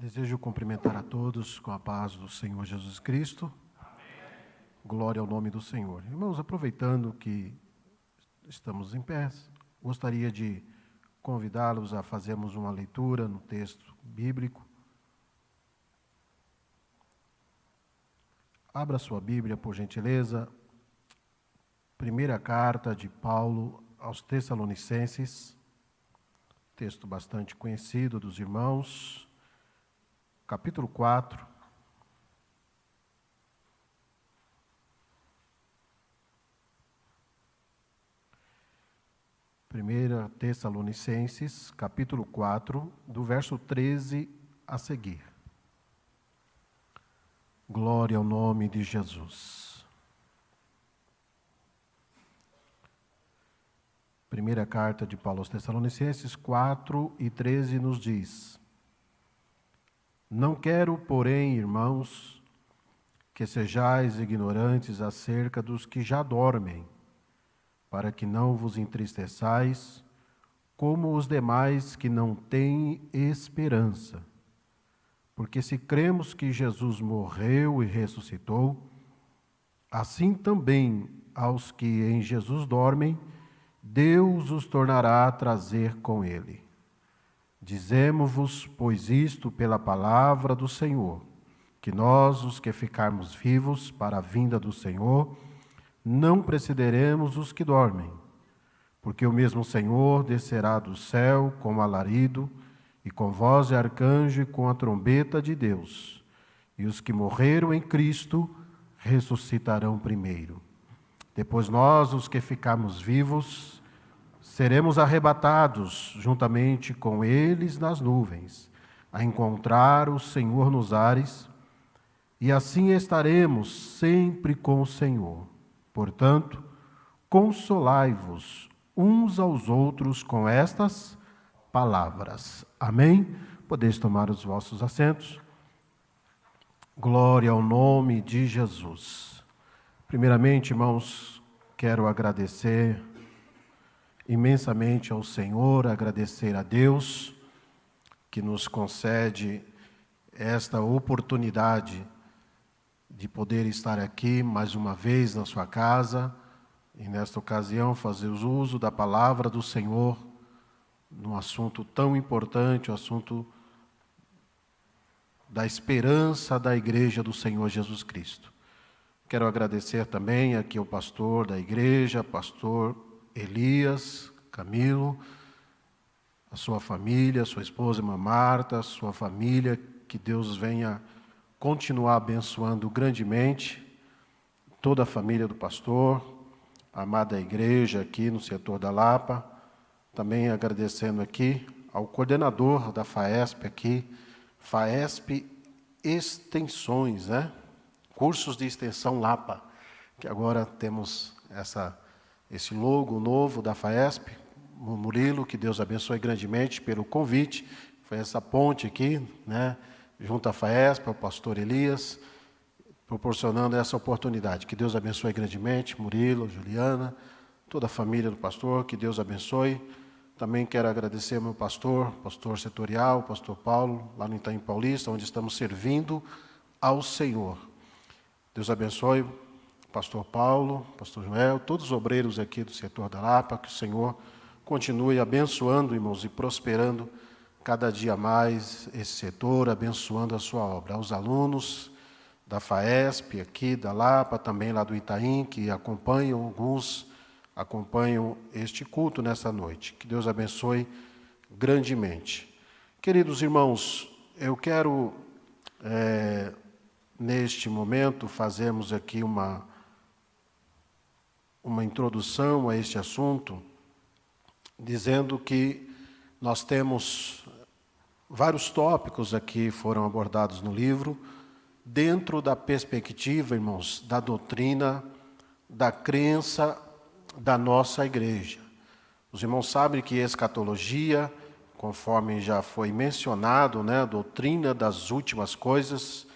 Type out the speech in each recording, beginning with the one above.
Desejo cumprimentar a todos com a paz do Senhor Jesus Cristo. Amém. Glória ao nome do Senhor. Irmãos, aproveitando que estamos em pé, gostaria de convidá-los a fazermos uma leitura no texto bíblico. Abra sua Bíblia, por gentileza. Primeira carta de Paulo aos Tessalonicenses, texto bastante conhecido dos irmãos. Capítulo 4, Primeira Tessalonicenses, capítulo 4, do verso 13 a seguir. Glória ao nome de Jesus. Primeira carta de Paulo aos Tessalonicenses, 4 e 13 nos diz: Não quero, porém, irmãos, que sejais ignorantes acerca dos que já dormem, para que não vos entristeçais, como os demais que não têm esperança. Porque se cremos que Jesus morreu e ressuscitou, assim também aos que em Jesus dormem, Deus os tornará a trazer com ele. Dizemo-vos, pois, isto pela palavra do Senhor, que nós, os que ficarmos vivos para a vinda do Senhor, não precederemos os que dormem, porque o mesmo Senhor descerá do céu com alarido, e com voz de arcanjo e com a trombeta de Deus, e os que morreram em Cristo ressuscitarão primeiro. Depois nós, os que ficarmos vivos, seremos arrebatados juntamente com eles nas nuvens, a encontrar o Senhor nos ares, e assim estaremos sempre com o Senhor. Portanto, consolai-vos uns aos outros com estas palavras. Amém? Podeis tomar os vossos assentos. Glória ao nome de Jesus. Primeiramente, irmãos, quero agradecer imensamente ao Senhor, agradecer a Deus que nos concede esta oportunidade de poder estar aqui mais uma vez na sua casa e nesta ocasião fazer uso da palavra do Senhor num assunto tão importante, o assunto da esperança da igreja do Senhor Jesus Cristo. Quero agradecer também aqui ao pastor da igreja, pastor Elias, Camilo, a sua família, a sua esposa, irmã Marta, a sua família, que Deus venha continuar abençoando grandemente toda a família do pastor, a amada igreja aqui no setor da Lapa, também agradecendo aqui ao coordenador da FAESP aqui, FAESP Extensões, né? Cursos de Extensão Lapa, que agora temos esse logo novo da FAESP, o Murilo, que Deus abençoe grandemente pelo convite, foi essa ponte aqui, né, junto à FAESP, ao pastor Elias, proporcionando essa oportunidade. Que Deus abençoe grandemente, Murilo, Juliana, toda a família do pastor, que Deus abençoe. Também quero agradecer ao meu pastor setorial, pastor Paulo, lá no Itaim Paulista, onde estamos servindo ao Senhor. Deus abençoe pastor Paulo, pastor Joel, todos os obreiros aqui do setor da Lapa, que o Senhor continue abençoando, irmãos, e prosperando cada dia mais esse setor, abençoando a sua obra. Aos alunos da FAESP aqui, da Lapa, também lá do Itaim, que alguns acompanham este culto nessa noite. Que Deus abençoe grandemente. Queridos irmãos, eu quero, neste momento, fazermos aqui uma introdução a este assunto, dizendo que nós temos vários tópicos aqui foram abordados no livro, dentro da perspectiva, irmãos, da doutrina, da crença da nossa igreja. Os irmãos sabem que escatologia, conforme já foi mencionado, né, a doutrina das últimas coisas,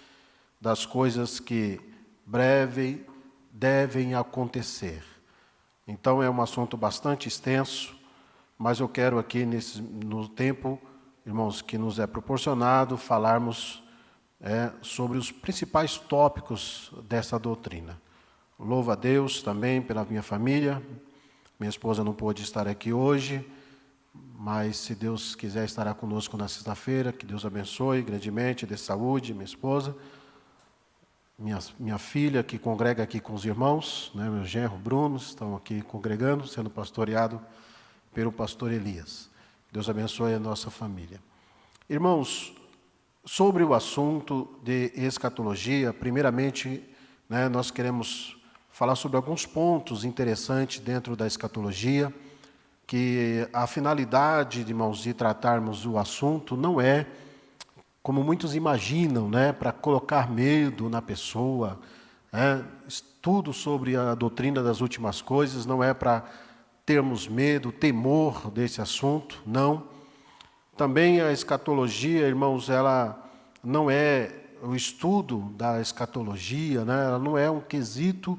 das coisas que breve devem acontecer. Então é um assunto bastante extenso, mas eu quero aqui no tempo irmãos, que nos é proporcionado falarmos sobre os principais tópicos dessa doutrina. Louvo a Deus também pela minha família. Minha esposa não pôde estar aqui hoje, mas se Deus quiser estará conosco na sexta-feira. Que Deus abençoe grandemente, dê saúde, minha esposa. Minha filha, que congrega aqui com os irmãos, né, meu genro Bruno, estão aqui congregando, sendo pastoreado pelo pastor Elias. Deus abençoe a nossa família. Irmãos, sobre o assunto de escatologia, primeiramente, né, nós queremos falar sobre alguns pontos interessantes dentro da escatologia, que a finalidade, irmãos, de tratarmos o assunto não é, como muitos imaginam, né, para colocar medo na pessoa. Estudo sobre a doutrina das últimas coisas não é para termos medo, temor desse assunto, não. Também a escatologia, irmãos, ela não é o estudo da escatologia, né, ela não é um quesito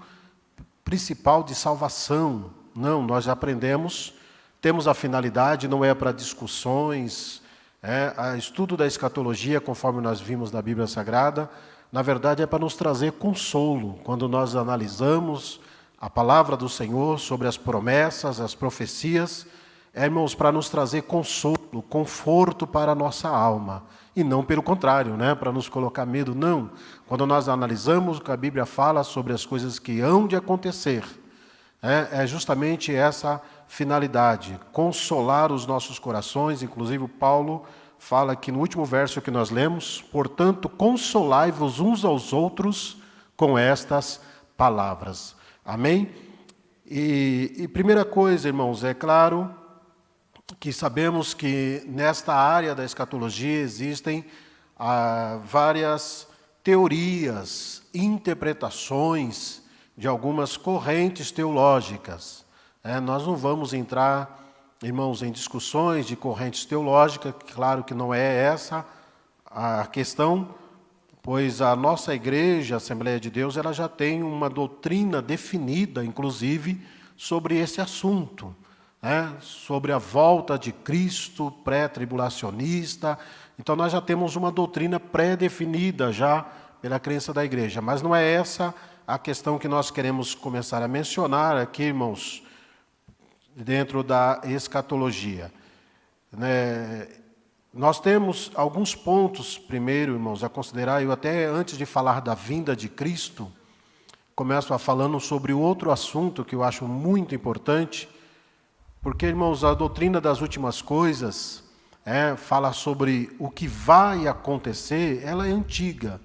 principal de salvação. Não, nós aprendemos, temos a finalidade, não é para discussões. O estudo da escatologia, conforme nós vimos na Bíblia Sagrada, na verdade é para nos trazer consolo. Quando nós analisamos a palavra do Senhor sobre as promessas, as profecias, irmãos, para nos trazer consolo, conforto para a nossa alma. E não pelo contrário, né, para nos colocar medo, não. Quando nós analisamos o que a Bíblia fala sobre as coisas que hão de acontecer, é justamente essa finalidade, consolar os nossos corações. Inclusive, Paulo fala aqui no último verso que nós lemos: portanto, consolai-vos uns aos outros com estas palavras. Amém? E primeira coisa, irmãos, é claro que sabemos que nesta área da escatologia existem várias teorias, interpretações de algumas correntes teológicas. Nós não vamos entrar, irmãos, em discussões de correntes teológicas, claro que não é essa a questão, pois a nossa igreja, a Assembleia de Deus, ela já tem uma doutrina definida, inclusive, sobre esse assunto, sobre a volta de Cristo pré-tribulacionista. Então nós já temos uma doutrina pré-definida já pela crença da igreja, mas não é essa a questão que nós queremos começar a mencionar aqui, irmãos, dentro da escatologia. Nós temos alguns pontos, primeiro, irmãos, a considerar. Eu até, antes de falar da vinda de Cristo, começo falando sobre outro assunto que eu acho muito importante, porque, irmãos, a doutrina das últimas coisas fala sobre o que vai acontecer, ela é antiga.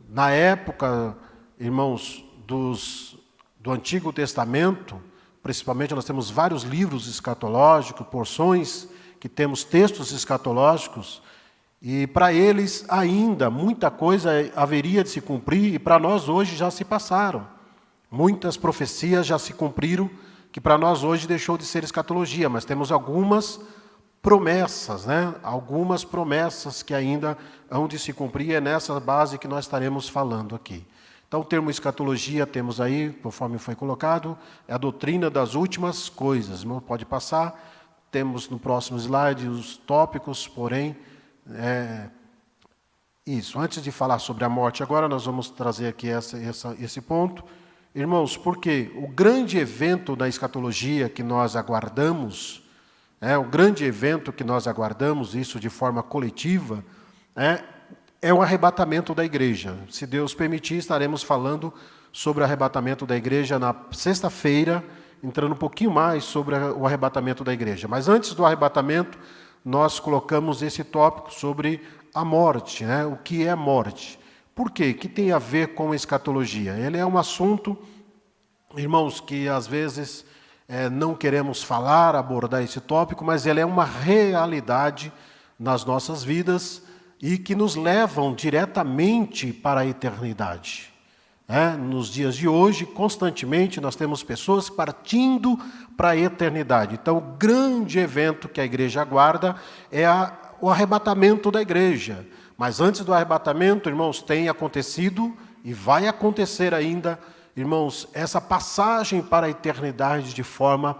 Na época, irmãos, do Antigo Testamento, principalmente, nós temos vários livros escatológicos, porções que temos textos escatológicos, e para eles ainda muita coisa haveria de se cumprir, e para nós hoje já se passaram. Muitas profecias já se cumpriram, que para nós hoje deixou de ser escatologia, mas temos algumas promessas, algumas promessas que ainda hão de se cumprir, e é nessa base que nós estaremos falando aqui. Então, o termo escatologia temos aí, conforme foi colocado, é a doutrina das últimas coisas. Não pode passar. Temos no próximo slide os tópicos, porém, isso. Antes de falar sobre a morte, agora nós vamos trazer aqui esse ponto. Irmãos, porque o grande evento da escatologia que nós aguardamos, o grande evento que nós aguardamos, isso de forma coletiva, é o arrebatamento da igreja. Se Deus permitir, estaremos falando sobre o arrebatamento da igreja na sexta-feira, entrando um pouquinho mais sobre o arrebatamento da igreja. Mas antes do arrebatamento, nós colocamos esse tópico sobre a morte, o que é morte. Por quê? Que tem a ver com a escatologia? Ele é um assunto, irmãos, que às vezes não queremos falar, abordar esse tópico, mas ele é uma realidade nas nossas vidas e que nos levam diretamente para a eternidade. Nos dias de hoje, constantemente, nós temos pessoas partindo para a eternidade. Então, o grande evento que a igreja aguarda é o arrebatamento da igreja. Mas antes do arrebatamento, irmãos, tem acontecido e vai acontecer ainda, irmãos, essa passagem para a eternidade de forma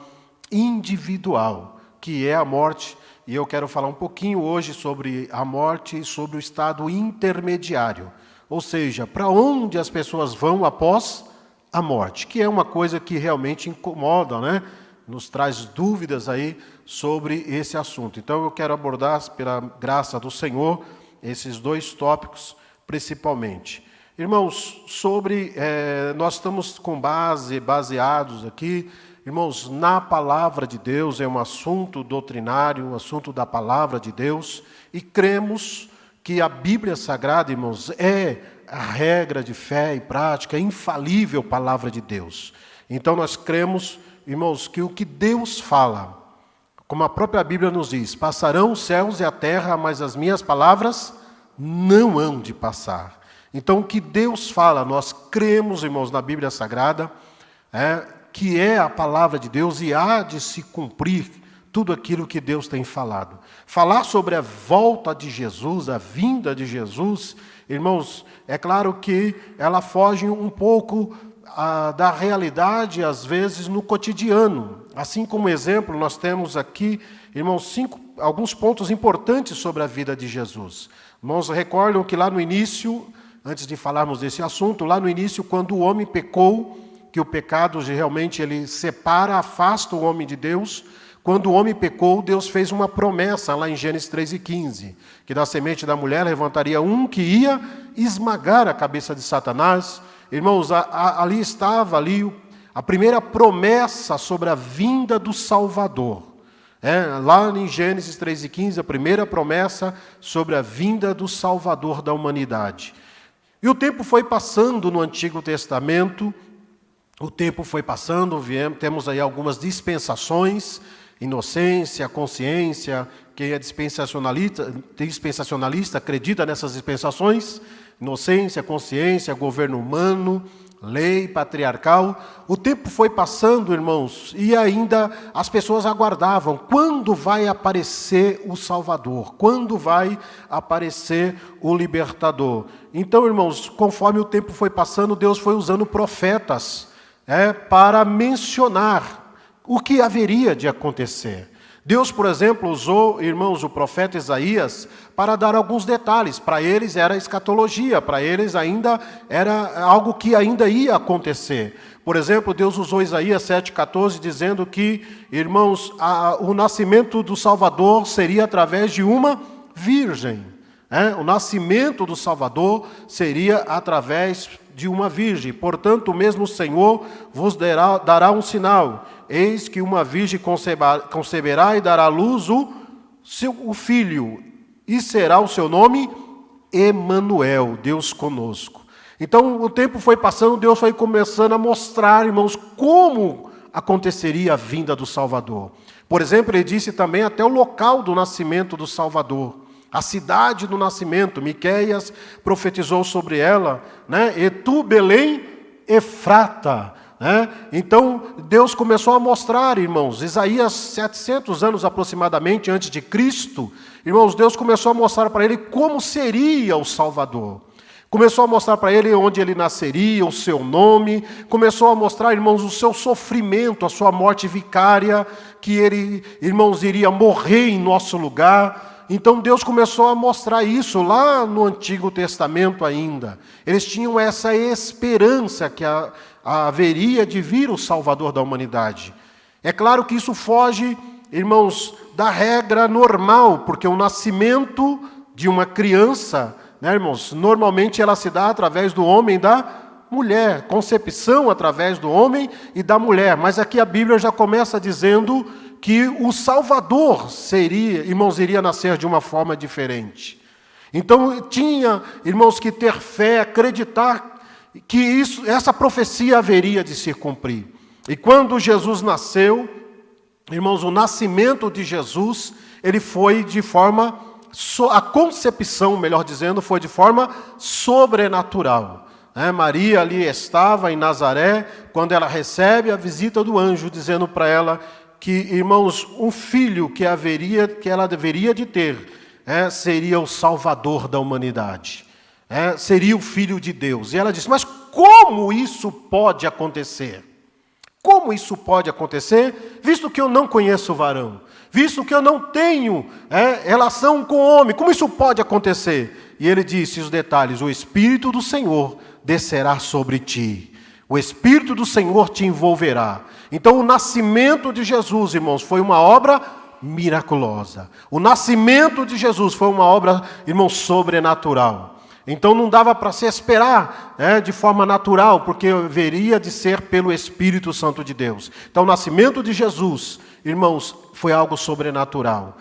individual. que é a morte, e eu quero falar um pouquinho hoje sobre a morte e sobre o estado intermediário, ou seja, para onde as pessoas vão após a morte, que é uma coisa que realmente incomoda, né? Nos traz dúvidas aí sobre esse assunto. Então eu quero abordar, pela graça do Senhor, esses dois tópicos principalmente. Irmãos, nós estamos baseados aqui, irmãos, na palavra de Deus, é um assunto doutrinário, um assunto da palavra de Deus, e cremos que a Bíblia Sagrada, irmãos, é a regra de fé e prática, infalível palavra de Deus. Então nós cremos, irmãos, que o que Deus fala, como a própria Bíblia nos diz, passarão os céus e a terra, mas as minhas palavras não hão de passar. Então o que Deus fala, nós cremos, irmãos, na Bíblia Sagrada, que é a palavra de Deus e há de se cumprir tudo aquilo que Deus tem falado. Falar sobre a volta de Jesus, a vinda de Jesus, irmãos, é claro que ela foge um pouco da realidade, às vezes, no cotidiano. Assim como exemplo, nós temos aqui, irmãos, alguns pontos importantes sobre a vida de Jesus. Irmãos, recordam que lá no início, antes de falarmos desse assunto, lá no início, quando o homem pecou, que o pecado realmente ele separa, afasta o homem de Deus. Quando o homem pecou, Deus fez uma promessa lá em Gênesis 3:15, que da semente da mulher levantaria um que ia esmagar a cabeça de Satanás. Irmãos, ali estava a primeira promessa sobre a vinda do Salvador. Lá em Gênesis 3:15, a primeira promessa sobre a vinda do Salvador da humanidade. E o tempo foi passando no Antigo Testamento, o tempo foi passando, temos aí algumas dispensações, inocência, consciência, quem é dispensacionalista acredita nessas dispensações, inocência, consciência, governo humano, lei patriarcal. O tempo foi passando, irmãos, e ainda as pessoas aguardavam, quando vai aparecer o Salvador? Quando vai aparecer o Libertador? Então, irmãos, conforme o tempo foi passando, Deus foi usando profetas para mencionar o que haveria de acontecer. Deus, por exemplo, usou, irmãos, o profeta Isaías para dar alguns detalhes. Para eles era escatologia, para eles ainda era algo que ainda ia acontecer. Por exemplo, Deus usou Isaías 7,14, dizendo que, irmãos, o nascimento do Salvador seria através de uma virgem. O nascimento do Salvador seria através de uma virgem. Portanto, o mesmo Senhor vos dará um sinal. Eis que uma virgem conceberá e dará à luz o filho, e será o seu nome Emanuel, Deus conosco. Então, o tempo foi passando, Deus foi começando a mostrar, irmãos, como aconteceria a vinda do Salvador. Por exemplo, ele disse também até o local do nascimento do Salvador. A cidade do nascimento, Miqueias profetizou sobre ela, E tu, Belém, Efrata. Então, Deus começou a mostrar, irmãos, Isaías, 700 anos aproximadamente antes de Cristo, irmãos, Deus começou a mostrar para ele como seria o Salvador. Começou a mostrar para ele onde ele nasceria, o seu nome, começou a mostrar, irmãos, o seu sofrimento, a sua morte vicária, que ele, irmãos, iria morrer em nosso lugar. Então Deus começou a mostrar isso lá no Antigo Testamento ainda. Eles tinham essa esperança que haveria de vir o Salvador da humanidade. É claro que isso foge, irmãos, da regra normal, porque o nascimento de uma criança, irmãos, normalmente ela se dá através do homem e da mulher, concepção através do homem e da mulher. Mas aqui a Bíblia já começa dizendo que o Salvador iria nascer de uma forma diferente. Então tinha, irmãos, que ter fé, acreditar que essa profecia haveria de se cumprir. E quando Jesus nasceu, irmãos, o nascimento de Jesus, ele foi de forma, a concepção, melhor dizendo, foi de forma sobrenatural. Maria ali estava em Nazaré, quando ela recebe a visita do anjo, dizendo para ela que, irmãos, um filho que ela deveria de ter, seria o Salvador da humanidade, seria o Filho de Deus. E ela disse, mas como isso pode acontecer? Como isso pode acontecer, visto que eu não conheço o varão? Visto que eu não tenho relação com o homem, como isso pode acontecer? E ele disse os detalhes: o Espírito do Senhor descerá sobre ti. O Espírito do Senhor te envolverá. Então o nascimento de Jesus, irmãos, foi uma obra miraculosa. O nascimento de Jesus foi uma obra, irmãos, sobrenatural. Então não dava para se esperar de forma natural, porque haveria de ser pelo Espírito Santo de Deus. Então o nascimento de Jesus, irmãos, foi algo sobrenatural.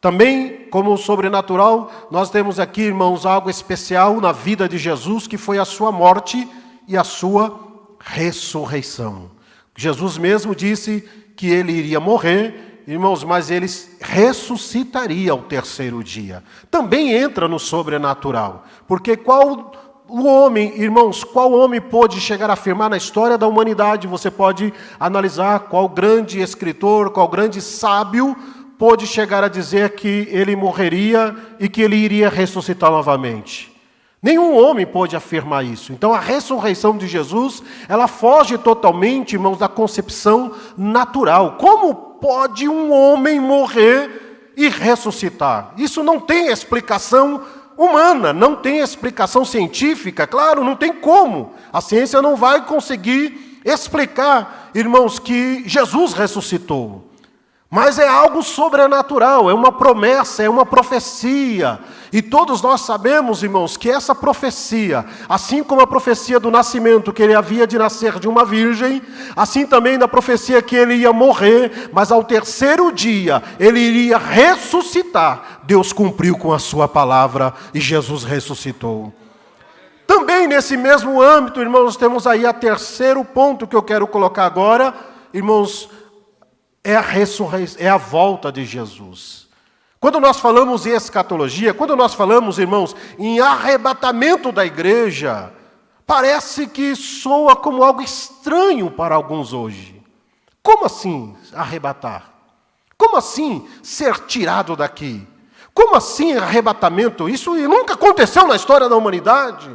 Também, como sobrenatural, nós temos aqui, irmãos, algo especial na vida de Jesus, que foi a sua morte e a sua ressurreição. Jesus mesmo disse que ele iria morrer, irmãos, mas ele ressuscitaria ao terceiro dia. Também entra no sobrenatural, porque qual homem pôde chegar a afirmar na história da humanidade? Você pode analisar qual grande escritor, qual grande sábio pôde chegar a dizer que ele morreria e que ele iria ressuscitar novamente. Nenhum homem pôde afirmar isso. Então a ressurreição de Jesus, ela foge totalmente, irmãos, da concepção natural. Como pode um homem morrer e ressuscitar? Isso não tem explicação humana, não tem explicação científica, claro, não tem como. A ciência não vai conseguir explicar, irmãos, que Jesus ressuscitou. Mas é algo sobrenatural, é uma promessa, é uma profecia. E todos nós sabemos, irmãos, que essa profecia, assim como a profecia do nascimento, que ele havia de nascer de uma virgem, assim também da profecia que ele ia morrer, mas ao terceiro dia ele iria ressuscitar. Deus cumpriu com a sua palavra e Jesus ressuscitou. Também nesse mesmo âmbito, irmãos, nós temos aí o terceiro ponto que eu quero colocar agora, irmãos, é a ressurreição, é a volta de Jesus. Quando nós falamos em escatologia, quando nós falamos, irmãos, em arrebatamento da igreja, parece que soa como algo estranho para alguns hoje. Como assim arrebatar? Como assim ser tirado daqui? Como assim arrebatamento? Isso nunca aconteceu na história da humanidade.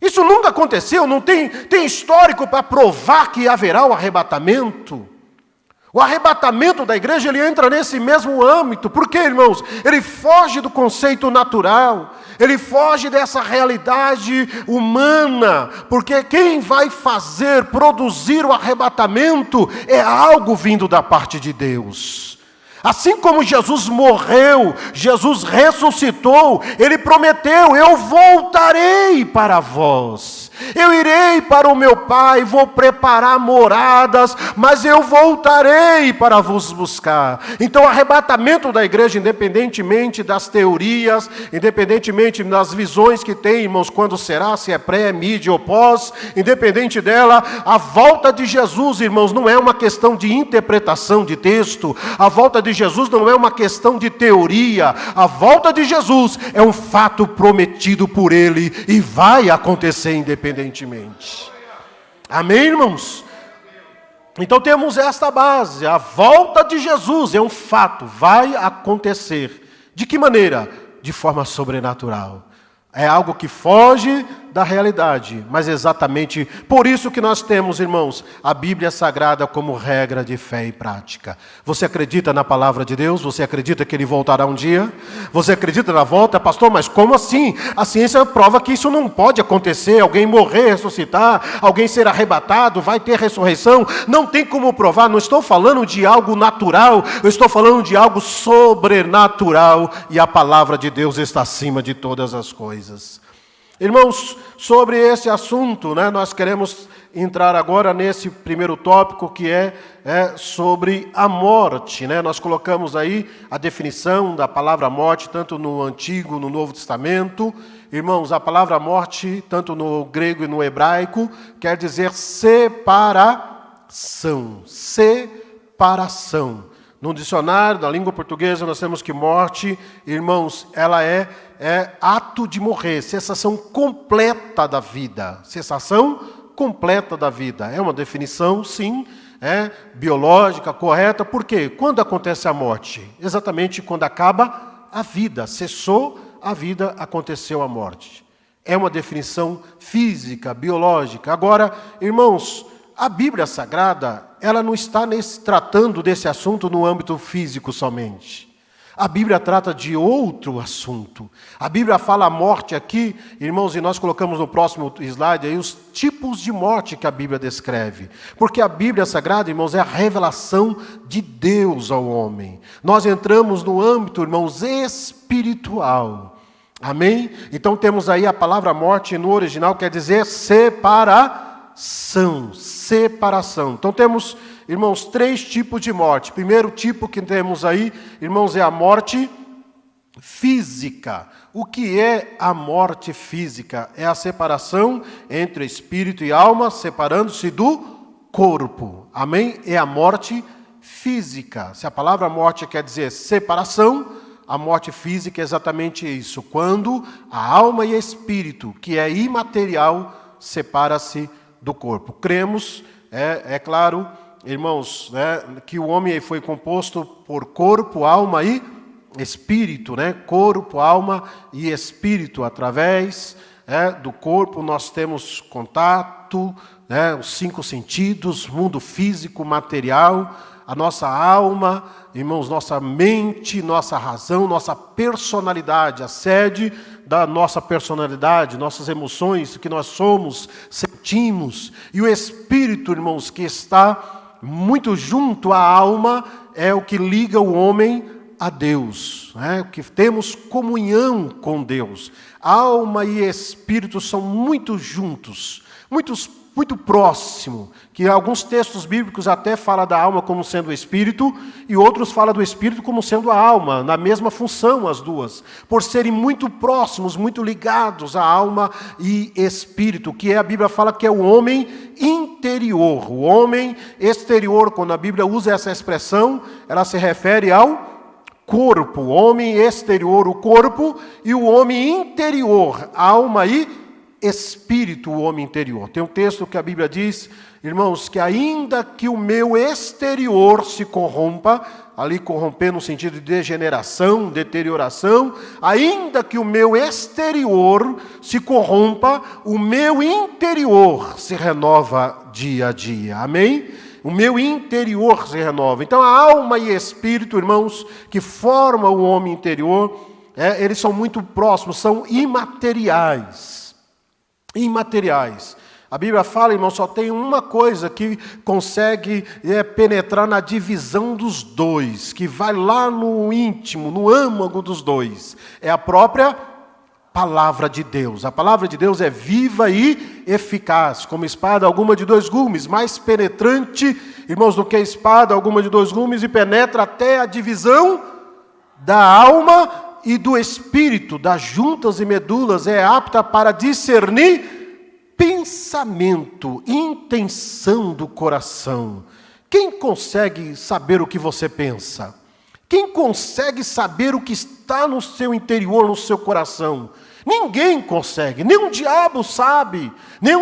Isso nunca aconteceu, não tem histórico para provar que haverá o arrebatamento. O arrebatamento da igreja, ele entra nesse mesmo âmbito. Por quê, irmãos? Ele foge do conceito natural. Ele foge dessa realidade humana. Porque quem vai produzir o arrebatamento é algo vindo da parte de Deus. Assim como Jesus morreu, Jesus ressuscitou, ele prometeu: eu voltarei para vós. Eu irei para o meu Pai, vou preparar moradas, mas eu voltarei para vos buscar. Então o arrebatamento da igreja, independentemente das teorias, independentemente das visões que tem, irmãos, quando será, se é pré, mídia ou pós, independente dela, a volta de Jesus, irmãos, não é uma questão de interpretação de texto, a volta de Jesus não é uma questão de teoria, a volta de Jesus é um fato prometido por Ele e vai acontecer independentemente. Amém, irmãos? Então temos esta base, a volta de Jesus é um fato, vai acontecer. De que maneira? De forma sobrenatural. É algo que foge da realidade, mas exatamente por isso que nós temos, irmãos, a Bíblia Sagrada como regra de fé e prática. Você acredita na palavra de Deus? Você acredita que Ele voltará um dia? Você acredita na volta? Pastor, mas como assim? A ciência prova que isso não pode acontecer, alguém morrer, ressuscitar, alguém ser arrebatado, vai ter ressurreição. Não tem como provar, não estou falando de algo natural, eu estou falando de algo sobrenatural, e a palavra de Deus está acima de todas as coisas. Irmãos, sobre esse assunto, nós queremos entrar agora nesse primeiro tópico que é sobre a morte. Nós colocamos aí a definição da palavra morte, tanto no Antigo e no Novo Testamento. Irmãos, a palavra morte, tanto no grego e no hebraico, quer dizer separação. Separação. No dicionário da língua portuguesa nós temos que morte, irmãos, ela é ato de morrer, cessação completa da vida. Cessação completa da vida. É uma definição, sim, biológica, correta. Por quê? Quando acontece a morte? Exatamente quando acaba a vida. Cessou a vida, aconteceu a morte. É uma definição física, biológica. Agora, irmãos, a Bíblia Sagrada, ela não está tratando desse assunto no âmbito físico somente. A Bíblia trata de outro assunto. A Bíblia fala a morte aqui, irmãos, e nós colocamos no próximo slide aí os tipos de morte que a Bíblia descreve. Porque a Bíblia Sagrada, irmãos, é a revelação de Deus ao homem. Nós entramos no âmbito, irmãos, espiritual. Amém? Então temos aí a palavra morte no original, quer dizer separação. Então temos, irmãos, 3 tipos de morte. Primeiro tipo que temos aí, irmãos, é a morte física. O que é a morte física? É a separação entre espírito e alma, separando-se do corpo. Amém? É a morte física. Se a palavra morte quer dizer separação, a morte física é exatamente isso. Quando a alma e espírito, que é imaterial, separa-se do corpo. Cremos, é claro, irmãos, que o homem foi composto por corpo, alma e espírito, corpo, alma e espírito. Através do corpo nós temos contato, os 5 sentidos, mundo físico, material, a nossa alma, irmãos, nossa mente, nossa razão, nossa personalidade, a sede da nossa personalidade, nossas emoções, o que nós somos, sentimos. E o espírito, irmãos, que está muito junto à alma, é o que liga o homem a Deus, o que temos comunhão com Deus. Alma e espírito são muito juntos, muito próximo, que alguns textos bíblicos até falam da alma como sendo o espírito, e outros falam do espírito como sendo a alma, na mesma função as duas, por serem muito próximos, muito ligados a alma e espírito, que a Bíblia fala que é o homem interior. O homem exterior, quando a Bíblia usa essa expressão, ela se refere ao corpo, o homem exterior, o corpo, e o homem interior, alma e espírito, o homem interior. Tem um texto que a Bíblia diz, irmãos, que ainda que o meu exterior se corrompa, ali corromper no sentido de degeneração, deterioração, ainda que o meu exterior se corrompa, o meu interior se renova dia a dia. Amém? O meu interior se renova. Então a alma e espírito, irmãos, que formam o homem interior, eles são muito próximos, são imateriais. A Bíblia fala, irmão, só tem uma coisa que consegue penetrar na divisão dos dois, que vai lá no íntimo, no âmago dos dois. É a própria palavra de Deus. A palavra de Deus é viva e eficaz, como espada alguma de 2 gumes, mais penetrante, irmãos, do que a espada alguma de 2 gumes, e penetra até a divisão da alma e do espírito, das juntas e medulas, é apta para discernir pensamento, intenção do coração. Quem consegue saber o que você pensa? Quem consegue saber o que está no seu interior, no seu coração? Ninguém consegue, nem o diabo sabe, nem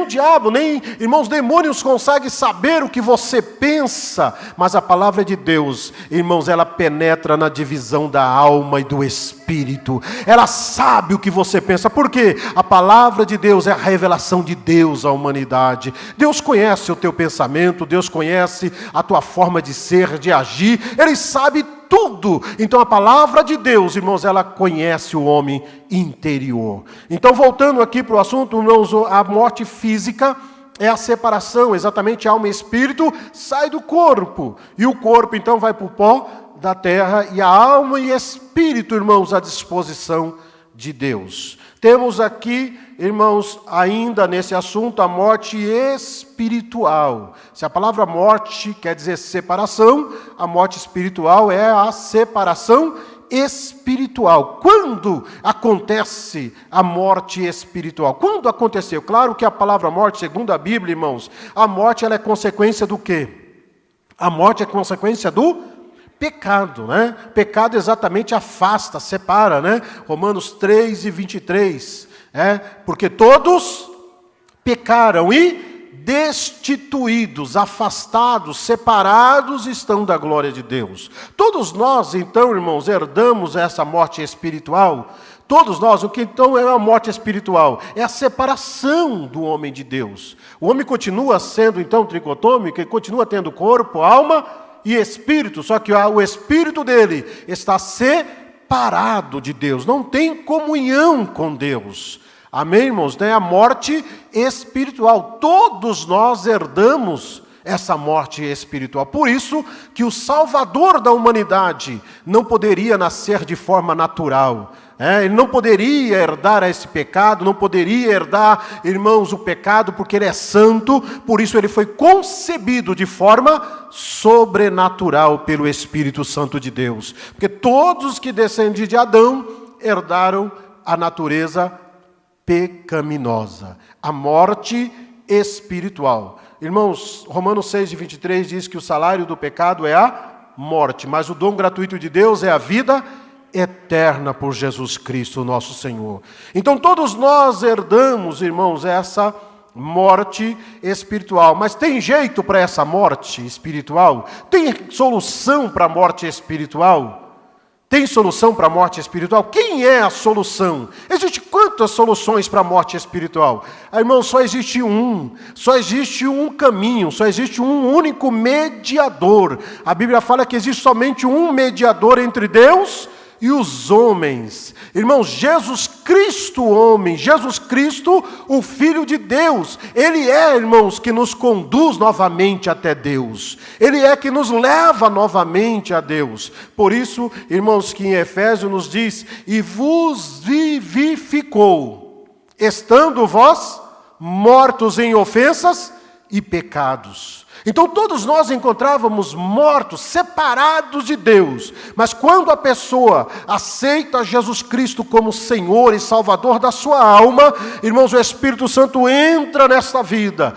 irmãos, demônios conseguem saber o que você pensa, mas a palavra de Deus, irmãos, ela penetra na divisão da alma e do espírito, ela sabe o que você pensa, porque a palavra de Deus é a revelação de Deus à humanidade. Deus conhece o teu pensamento, Deus conhece a tua forma de ser, de agir, Ele sabe tudo. Então a palavra de Deus, irmãos, ela conhece o homem interior. Então, voltando aqui para o assunto, irmãos, a morte física é a separação, exatamente alma e espírito sai do corpo, e o corpo então vai para o pó da terra, e a alma e espírito, irmãos, à disposição de Deus. Temos aqui, irmãos, ainda nesse assunto, a morte espiritual. Se a palavra morte quer dizer separação, a morte espiritual é a separação espiritual. Quando acontece a morte espiritual? Quando aconteceu? Claro que a palavra morte, segundo a Bíblia, irmãos, a morte ela é consequência do quê? A morte é consequência do pecado, Pecado exatamente afasta, separa, Romanos 3:23, porque todos pecaram e destituídos, afastados, separados estão da glória de Deus. Todos nós, então, irmãos, herdamos essa morte espiritual. Todos nós, o que então é a morte espiritual? É a separação do homem de Deus. O homem continua sendo, então, tricotômico, ele continua tendo corpo, alma e espírito, só que o espírito dele está separado de Deus, não tem comunhão com Deus. Amém, irmãos? É a morte espiritual. Todos nós herdamos essa morte espiritual. Por isso que o Salvador da humanidade não poderia nascer de forma natural. Ele não poderia herdar esse pecado, não poderia herdar, irmãos, o pecado, porque ele é santo, por isso ele foi concebido de forma sobrenatural pelo Espírito Santo de Deus. Porque todos que descendem de Adão herdaram a natureza pecaminosa, a morte espiritual. Irmãos, Romanos 6:23 diz que o salário do pecado é a morte, mas o dom gratuito de Deus é a vida eterna por Jesus Cristo, nosso Senhor. Então todos nós herdamos, irmãos, essa morte espiritual. Mas tem jeito para essa morte espiritual? Tem solução para a morte espiritual? Tem solução para a morte espiritual? Quem é a solução? Existem quantas soluções para a morte espiritual? Irmão, só existe um caminho, só existe um único mediador. A Bíblia fala que existe somente um mediador entre Deus e os homens. Irmãos, Jesus Cristo, homem, Jesus Cristo, o Filho de Deus, Ele é, irmãos, que nos conduz novamente até Deus. Ele é que nos leva novamente a Deus. Por isso, irmãos, que em Efésios nos diz, e vos vivificou, estando vós mortos em ofensas e pecados. Então todos nós encontrávamos mortos, separados de Deus. Mas quando a pessoa aceita Jesus Cristo como Senhor e Salvador da sua alma, irmãos, o Espírito Santo entra nessa vida.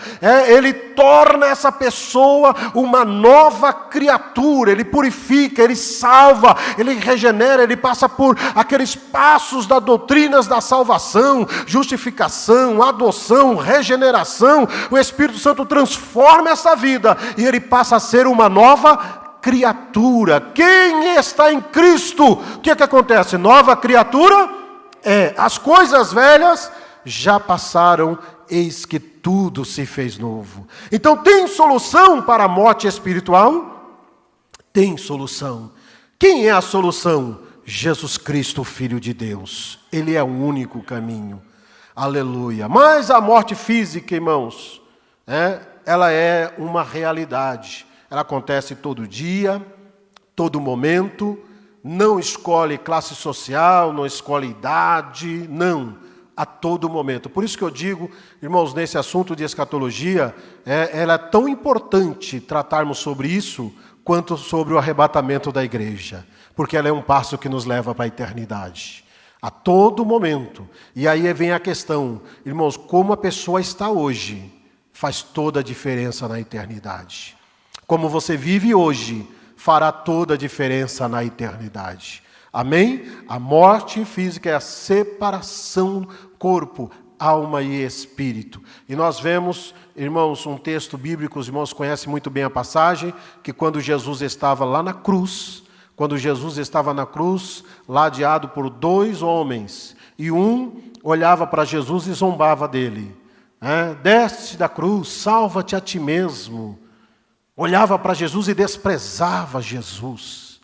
Ele torna essa pessoa uma nova criatura. Ele purifica, ele salva, ele regenera, ele passa por aqueles passos das doutrinas da salvação, justificação, adoção, regeneração. O Espírito Santo transforma essa vida e ele passa a ser uma nova criatura. Quem está em Cristo, o que acontece? Nova criatura? As coisas velhas já passaram, eis que tudo se fez novo. Então tem solução para a morte espiritual? Tem solução. Quem é a solução? Jesus Cristo, Filho de Deus. Ele é o único caminho. Aleluia. Mas a morte física, irmãos, ela é uma realidade. Ela acontece todo dia, todo momento, não escolhe classe social, não escolhe idade, não, a todo momento. Por isso que eu digo, irmãos, nesse assunto de escatologia, ela é tão importante tratarmos sobre isso, quanto sobre o arrebatamento da igreja, porque ela é um passo que nos leva para a eternidade. A todo momento. E aí vem a questão, irmãos, como a pessoa está hoje, faz toda a diferença na eternidade. Como você vive hoje, fará toda a diferença na eternidade. Amém? A morte física é a separação corpo, alma e espírito. E nós vemos, irmãos, um texto bíblico, os irmãos conhecem muito bem a passagem, que quando Jesus estava lá na cruz, ladeado por dois homens, e um olhava para Jesus e zombava dele. Desce da cruz, salva-te a ti mesmo. Olhava para Jesus e desprezava Jesus.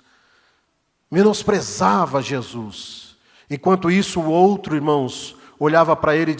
Menosprezava Jesus. Enquanto isso, o outro, irmãos, olhou para ele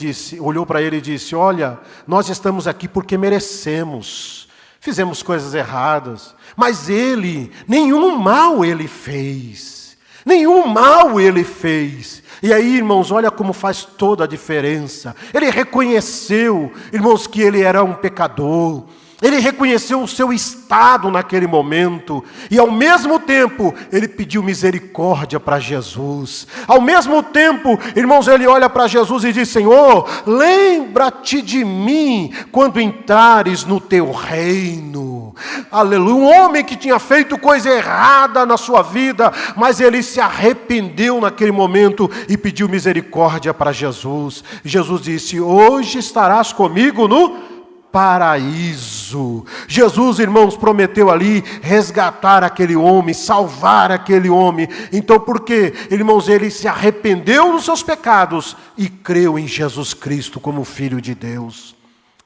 e disse, olha, nós estamos aqui porque merecemos. Fizemos coisas erradas, mas ele, nenhum mal ele fez. Nenhum mal ele fez. E aí, irmãos, olha como faz toda a diferença. Ele reconheceu, irmãos, que ele era um pecador. Ele reconheceu o seu estado naquele momento. E ao mesmo tempo, ele pediu misericórdia para Jesus. Ao mesmo tempo, irmãos, ele olha para Jesus e diz, Senhor, lembra-te de mim quando entrares no teu reino. Aleluia. Um homem que tinha feito coisa errada na sua vida, mas ele se arrependeu naquele momento e pediu misericórdia para Jesus. Jesus disse, hoje estarás comigo no paraíso. Jesus, irmãos, prometeu ali resgatar aquele homem, salvar aquele homem. Então, por quê? Irmãos, ele se arrependeu dos seus pecados e creu em Jesus Cristo como Filho de Deus.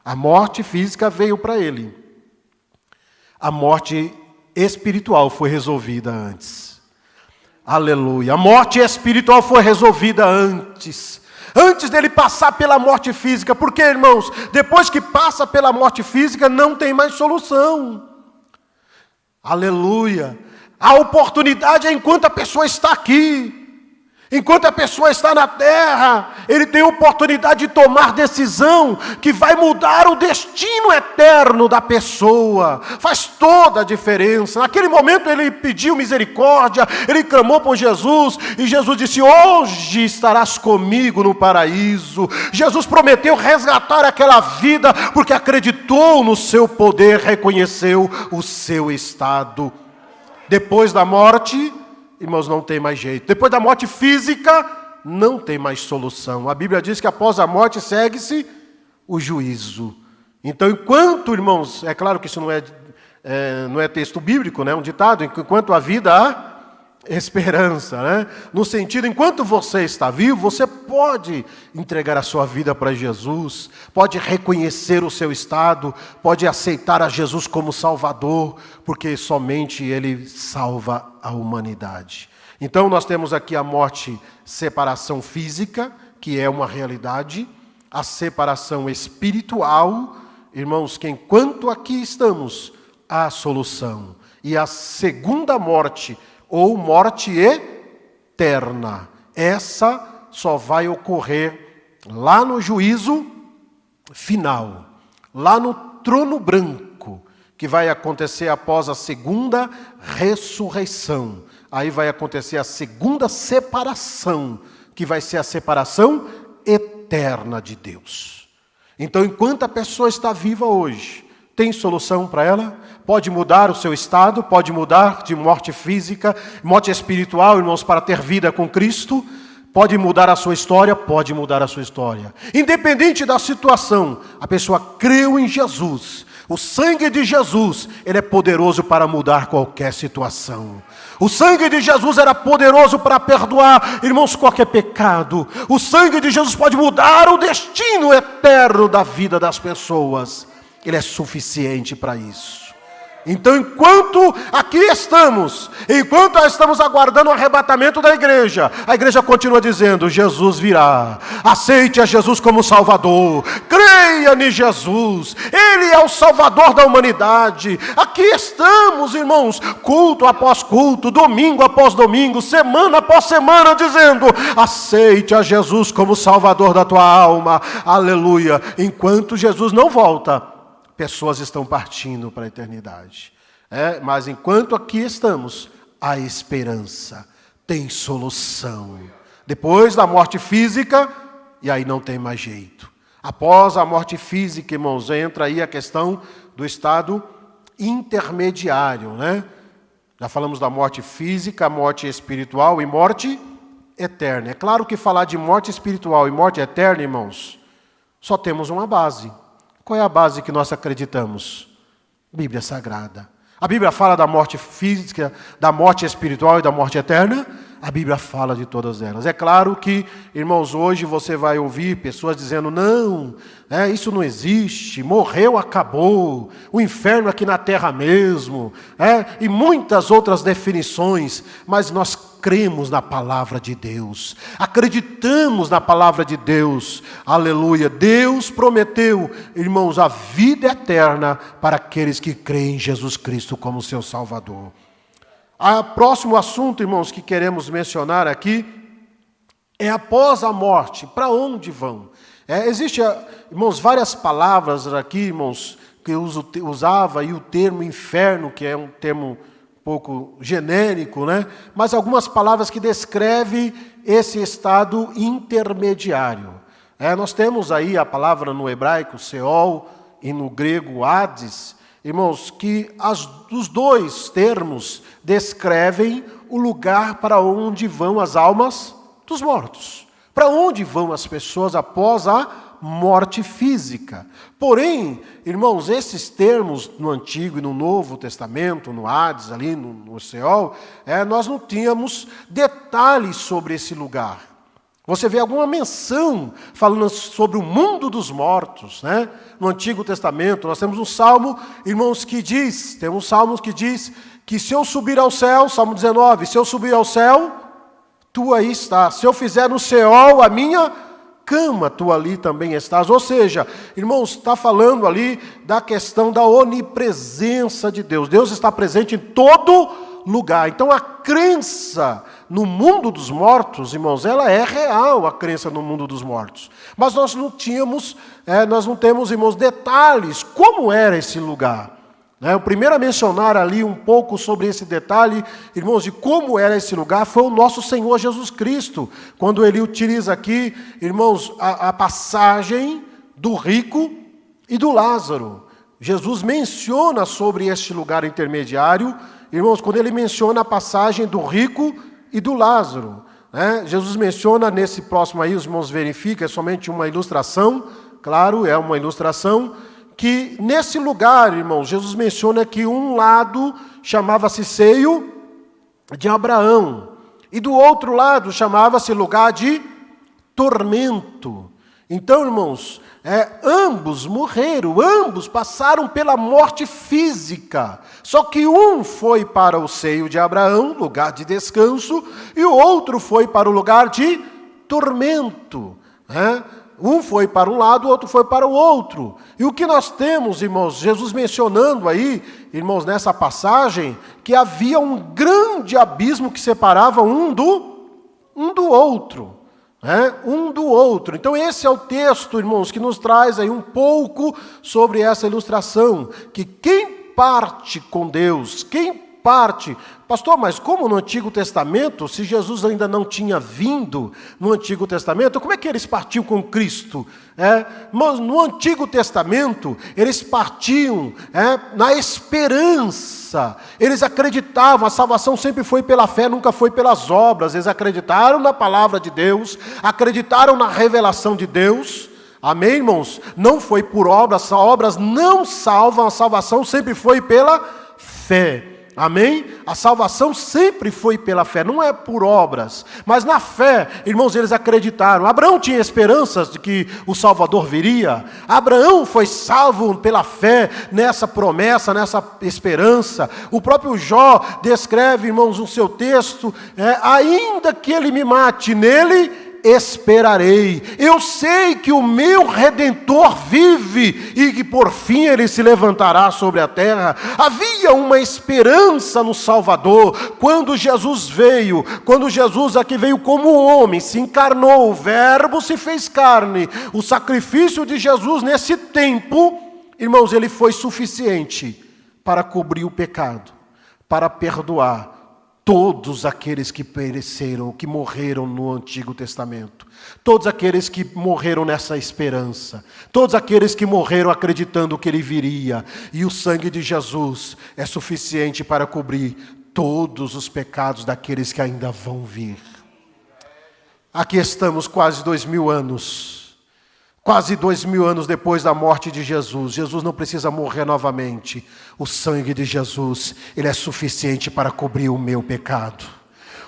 A morte física veio para ele. A morte espiritual foi resolvida antes. Aleluia. A morte espiritual foi resolvida antes. Antes dele passar pela morte física. Porque, irmãos, depois que passa pela morte física, não tem mais solução. Aleluia. A oportunidade é enquanto a pessoa está aqui. Enquanto a pessoa está na terra, ele tem a oportunidade de tomar decisão que vai mudar o destino eterno da pessoa. Faz toda a diferença. Naquele momento ele pediu misericórdia, ele clamou por Jesus, e Jesus disse: hoje estarás comigo no paraíso. Jesus prometeu resgatar aquela vida, porque acreditou no seu poder, reconheceu o seu estado. Depois da morte, irmãos, não tem mais jeito. Depois da morte física, não tem mais solução. A Bíblia diz que após a morte segue-se o juízo. Então, enquanto, irmãos, é claro que isso não é texto bíblico, né? Um ditado, enquanto há vida há esperança, né? No sentido, enquanto você está vivo, você pode entregar a sua vida para Jesus, pode reconhecer o seu estado, pode aceitar a Jesus como Salvador, porque somente Ele salva a humanidade. Então nós temos aqui a morte, separação física, que é uma realidade, a separação espiritual, irmãos, que enquanto aqui estamos, há solução. E a segunda morte, ou morte eterna. Essa só vai ocorrer lá no juízo final, lá no trono branco, que vai acontecer após a segunda ressurreição. Aí vai acontecer a segunda separação, que vai ser a separação eterna de Deus. Então, enquanto a pessoa está viva hoje, tem solução para ela? Pode mudar o seu estado, pode mudar de morte física, morte espiritual, irmãos, para ter vida com Cristo. Pode mudar a sua história, pode mudar a sua história. Independente da situação, a pessoa creu em Jesus. O sangue de Jesus, ele é poderoso para mudar qualquer situação. O sangue de Jesus era poderoso para perdoar, irmãos, qualquer pecado. O sangue de Jesus pode mudar o destino eterno da vida das pessoas. Ele é suficiente para isso. Então, enquanto aqui estamos, enquanto estamos aguardando o arrebatamento da igreja, a igreja continua dizendo: Jesus virá, aceite a Jesus como Salvador, creia em Jesus, Ele é o Salvador da humanidade. Aqui estamos, irmãos, culto após culto, domingo após domingo, semana após semana, dizendo: aceite a Jesus como Salvador da tua alma, aleluia. Enquanto Jesus não volta, pessoas estão partindo para a eternidade. Mas enquanto aqui estamos, há esperança, tem solução. Depois da morte física, e aí não tem mais jeito. Após a morte física, irmãos, entra aí a questão do estado intermediário, né? Já falamos da morte física, morte espiritual e morte eterna. É claro que falar de morte espiritual e morte eterna, irmãos, só temos uma base. Qual é a base que nós acreditamos? Bíblia Sagrada. A Bíblia fala da morte física, da morte espiritual e da morte eterna. A Bíblia fala de todas elas. É claro que, irmãos, hoje você vai ouvir pessoas dizendo: não, isso não existe, morreu, acabou, o inferno aqui na terra mesmo, e muitas outras definições, mas nós cremos na palavra de Deus, acreditamos na palavra de Deus, aleluia. Deus prometeu, irmãos, a vida eterna para aqueles que creem em Jesus Cristo como seu Salvador. O próximo assunto, irmãos, que queremos mencionar aqui é após a morte. Para onde vão? Existem, irmãos, várias palavras aqui, irmãos, que eu usava, e o termo inferno, que é um termo um pouco genérico, né? Mas algumas palavras que descrevem esse estado intermediário. Nós temos aí a palavra no hebraico, Seol, e no grego, Hades. Irmãos, que os dois termos descrevem o lugar para onde vão as almas dos mortos. Para onde vão as pessoas após a morte física. Porém, irmãos, esses termos no Antigo e no Novo Testamento, no Hades, ali no Seol, nós não tínhamos detalhes sobre esse lugar. Você vê alguma menção falando sobre o mundo dos mortos, né? No Antigo Testamento, nós temos um salmo, irmãos, temos salmos que diz que se eu subir ao céu, Salmo 19, se eu subir ao céu, tu aí estás. Se eu fizer no Seol a minha cama, tu ali também estás. Ou seja, irmãos, está falando ali da questão da onipresença de Deus. Deus está presente em todo lugar. Então a crença no mundo dos mortos, irmãos, ela é real, a crença no mundo dos mortos. Mas nós não temos, irmãos, detalhes, como era esse lugar. O primeiro a mencionar ali um pouco sobre esse detalhe, irmãos, de como era esse lugar, foi o nosso Senhor Jesus Cristo, quando ele utiliza aqui, irmãos, a passagem do rico e do Lázaro. Jesus menciona sobre este lugar intermediário, irmãos, quando ele menciona a passagem do rico e do Lázaro. Jesus menciona nesse próximo aí, os irmãos verificam, é somente uma ilustração, claro, é uma ilustração, que nesse lugar, irmãos, Jesus menciona que um lado chamava-se seio de Abraão, e do outro lado chamava-se lugar de tormento. Então, irmãos, ambos morreram, ambos passaram pela morte física. Só que um foi para o seio de Abraão, lugar de descanso, e o outro foi para o lugar de tormento. Um foi para um lado, o outro foi para o outro. E o que nós temos, irmãos, Jesus mencionando aí, irmãos, nessa passagem, que havia um grande abismo que separava um do outro. Um do outro. Então esse é o texto, irmãos, que nos traz aí um pouco sobre essa ilustração, que quem parte com Deus, pastor, mas como no Antigo Testamento, se Jesus ainda não tinha vindo no Antigo Testamento, como é que eles partiam com Cristo? Mas no Antigo Testamento, eles partiam na esperança, eles acreditavam, a salvação sempre foi pela fé, nunca foi pelas obras, eles acreditaram na palavra de Deus, acreditaram na revelação de Deus. Amém, irmãos? Não foi por obras, as obras não salvam, a salvação sempre foi pela fé. Amém? A salvação sempre foi pela fé, não é por obras. Mas na fé, irmãos, eles acreditaram. Abraão tinha esperanças de que o Salvador viria. Abraão foi salvo pela fé nessa promessa, nessa esperança. O próprio Jó descreve, irmãos, no seu texto, ainda que ele me mate, nele esperarei. Eu sei que o meu Redentor vive e que por fim ele se levantará sobre a terra. Havia uma esperança no Salvador. Quando Jesus aqui veio como homem, se encarnou, o Verbo se fez carne. O sacrifício de Jesus nesse tempo, irmãos, ele foi suficiente para cobrir o pecado, para perdoar todos aqueles que pereceram, que morreram no Antigo Testamento. Todos aqueles que morreram nessa esperança. Todos aqueles que morreram acreditando que ele viria. E o sangue de Jesus é suficiente para cobrir todos os pecados daqueles que ainda vão vir. Aqui estamos quase 2000 anos. Quase 2000 anos depois da morte de Jesus. Jesus não precisa morrer novamente. O sangue de Jesus, ele é suficiente para cobrir o meu pecado.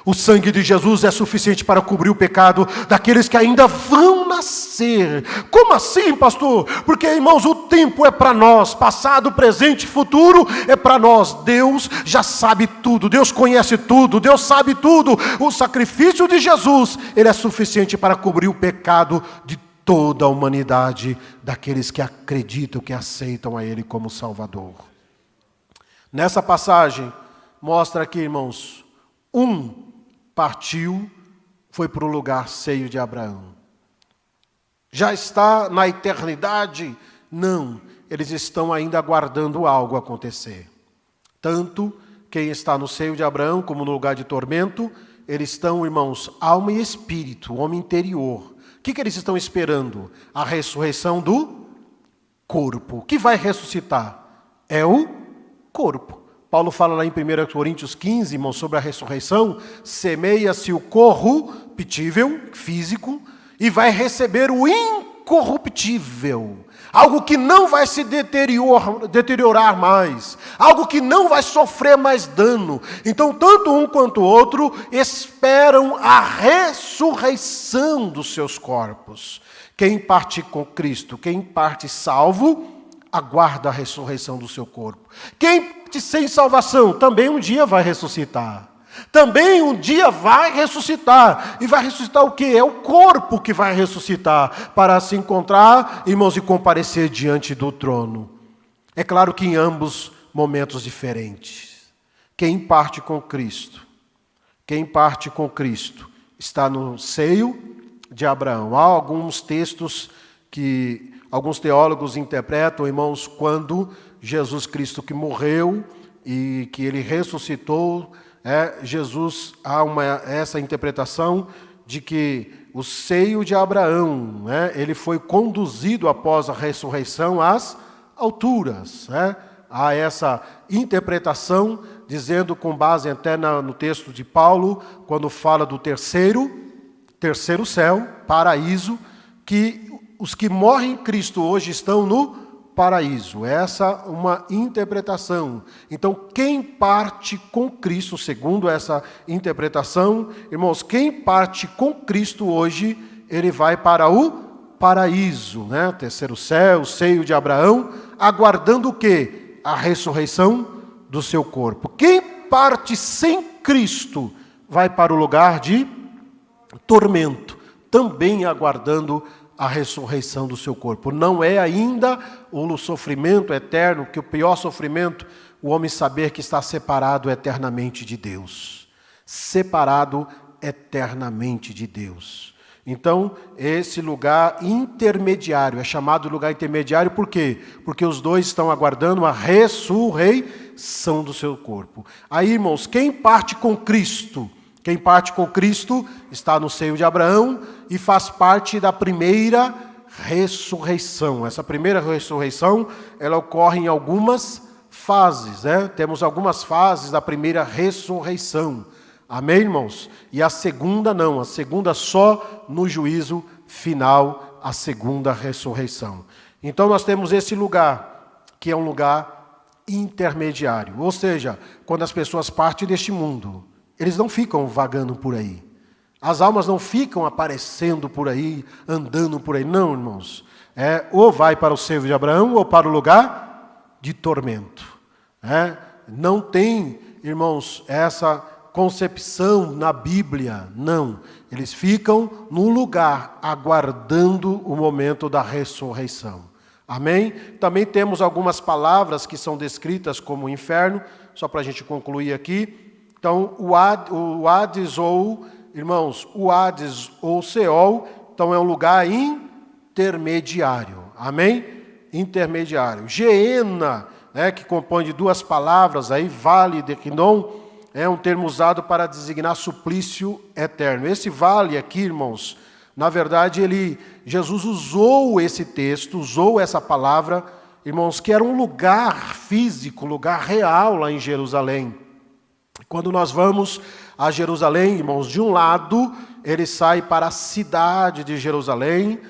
O sangue de Jesus é suficiente para cobrir o pecado daqueles que ainda vão nascer. Como assim, pastor? Porque, irmãos, o tempo é para nós. Passado, presente e futuro é para nós. Deus já sabe tudo. Deus conhece tudo. Deus sabe tudo. O sacrifício de Jesus, ele é suficiente para cobrir o pecado de toda a humanidade, daqueles que acreditam, que aceitam a Ele como Salvador. Nessa passagem, mostra aqui, irmãos, um partiu, foi para o lugar seio de Abraão. Já está na eternidade? Não, eles estão ainda aguardando algo acontecer. Tanto quem está no seio de Abraão, como no lugar de tormento, eles estão, irmãos, alma e espírito, homem interior. O que eles estão esperando? A ressurreição do corpo. O que vai ressuscitar? É o corpo. Paulo fala lá em 1 Coríntios 15, irmãos, sobre a ressurreição. Semeia-se o corruptível, físico, e vai receber o incorruptível, algo que não vai se deteriorar mais, algo que não vai sofrer mais dano. Então, tanto um quanto o outro esperam a ressurreição dos seus corpos. Quem parte com Cristo, quem parte salvo, aguarda a ressurreição do seu corpo. Quem parte sem salvação, também um dia vai ressuscitar. Também um dia vai ressuscitar. E vai ressuscitar o quê? É o corpo que vai ressuscitar para se encontrar, irmãos, e comparecer diante do trono. É claro que em ambos momentos diferentes. Quem parte com Cristo está no seio de Abraão. Há alguns textos que alguns teólogos interpretam, irmãos, quando Jesus Cristo que morreu e que ele ressuscitou, Jesus, há essa interpretação de que o seio de Abraão, ele foi conduzido após a ressurreição às alturas. Há essa interpretação, dizendo, com base até no texto de Paulo, quando fala do terceiro céu, paraíso, que os que morrem em Cristo hoje estão no paraíso. Essa é uma interpretação. Então, quem parte com Cristo, segundo essa interpretação, irmãos, quem parte com Cristo hoje, ele vai para o paraíso, terceiro céu, o seio de Abraão, aguardando o quê? A ressurreição do seu corpo. Quem parte sem Cristo vai para o lugar de tormento, também aguardando a ressurreição do seu corpo. Não é ainda o sofrimento eterno, que o pior sofrimento, o homem saber que está separado eternamente de Deus. Separado eternamente de Deus. Então, esse lugar intermediário, é chamado lugar intermediário por quê? Porque os dois estão aguardando a ressurreição do seu corpo. Aí, irmãos, quem parte com Cristo está no seio de Abraão e faz parte da primeira ressurreição. Essa primeira ressurreição, ela ocorre em algumas fases, Temos algumas fases da primeira ressurreição. Amém, irmãos? E a segunda não, a segunda só no juízo final, a segunda ressurreição. Então nós temos esse lugar, que é um lugar intermediário. Ou seja, quando as pessoas partem deste mundo, eles não ficam vagando por aí. As almas não ficam aparecendo por aí, andando por aí. Não, irmãos. Ou vai para o seio de Abraão, ou para o lugar de tormento. Não tem, irmãos, essa concepção na Bíblia. Não. Eles ficam no lugar, aguardando o momento da ressurreição. Amém? Também temos algumas palavras que são descritas como inferno, só para a gente concluir aqui. Então, o Hades ou, irmãos, o Hades ou Seol, então é um lugar intermediário. Amém? Intermediário. Geena, que compõe de duas palavras, aí, vale de Quinom, é um termo usado para designar suplício eterno. Esse vale aqui, irmãos, na verdade, Jesus usou esse texto, usou essa palavra, irmãos, que era um lugar físico, lugar real lá em Jerusalém. Quando nós vamos a Jerusalém, irmãos, de um lado, ele sai para a cidade de Jerusalém,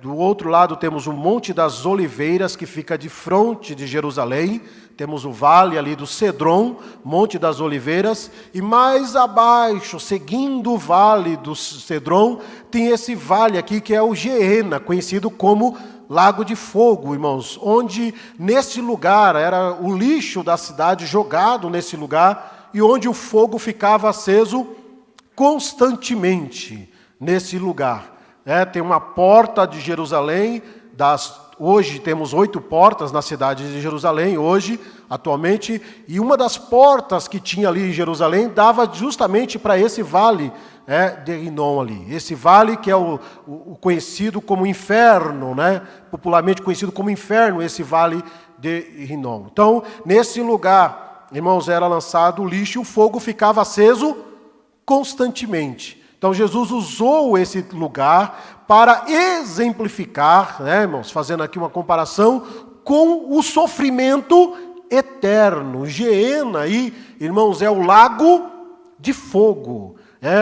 do outro lado temos o Monte das Oliveiras, que fica de frente de Jerusalém, temos o vale ali do Cedron, Monte das Oliveiras, e mais abaixo, seguindo o vale do Cedron, tem esse vale aqui que é o Geena, conhecido como Lago de Fogo, irmãos, onde nesse lugar era o lixo da cidade jogado nesse lugar, e onde o fogo ficava aceso constantemente nesse lugar. Tem uma porta de Jerusalém, hoje temos 8 portas na cidade de Jerusalém, atualmente, e uma das portas que tinha ali em Jerusalém dava justamente para esse vale de Rinom ali. Esse vale que é o conhecido como inferno, popularmente conhecido como inferno, esse vale de Rinom. Então, nesse lugar, irmãos, era lançado o lixo e o fogo ficava aceso constantemente. Então, Jesus usou esse lugar para exemplificar, irmãos, fazendo aqui uma comparação com o sofrimento eterno. Geena aí, irmãos, é o lago de fogo,